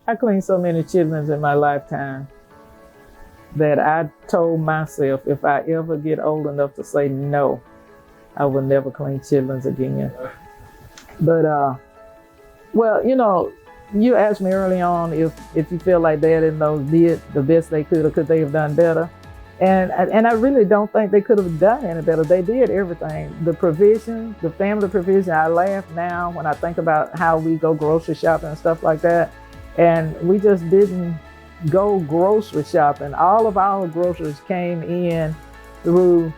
I cleaned so many chitlins in my lifetime that I told myself if I ever get old enough to say no, I will never clean chitlins again. But well, you know, you asked me early on if you feel like Dad and those did the best they could, or could they have done better? And I really don't think they could have done any better. They did everything. The provision, the family provision. I laugh now when I think about how we go grocery shopping and stuff like that. And we just didn't go grocery shopping. All of our groceries came in through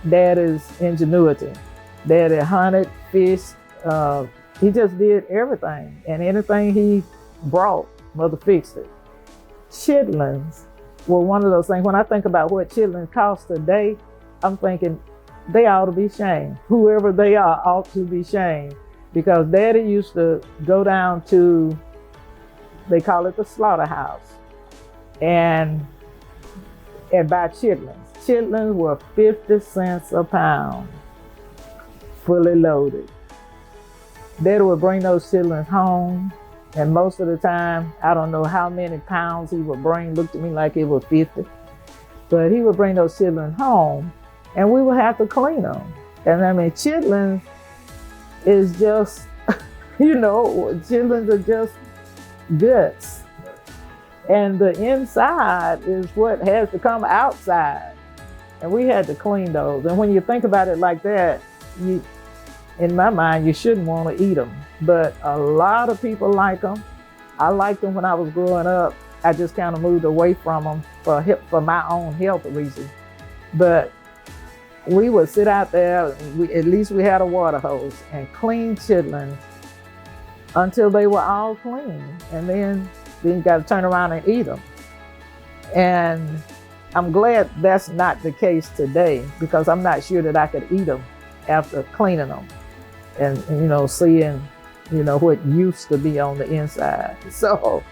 Daddy's ingenuity. Daddy hunted, fished. He just did everything. And anything he brought, Mother fixed it. Chitlins were one of those things. When I think about what chitlins cost today, I'm thinking they ought to be shamed. Whoever they are ought to be shamed. Because Daddy used to go down to, they call it the slaughterhouse, and buy chitlins. Chitlins were 50 cents a pound, fully loaded. Daddy would bring those chitlins home, and most of the time, I don't know how many pounds he would bring, looked at me like it was 50, but he would bring those chitlins home, and we would have to clean them. And I mean, chitlins is just, you know, chitlins are just guts. And the inside is what has to come outside. And we had to clean those. And when you think about it like that, in my mind, you shouldn't want to eat them. But a lot of people like them. I liked them when I was growing up. I just kind of moved away from them for my own health reasons. But we would sit out there, at least we had a water hose, and clean chitlins until they were all clean. And then you got to turn around and eat them. And I'm glad that's not the case today, because I'm not sure that I could eat them after cleaning them and you know, seeing, you know, what used to be on the inside. So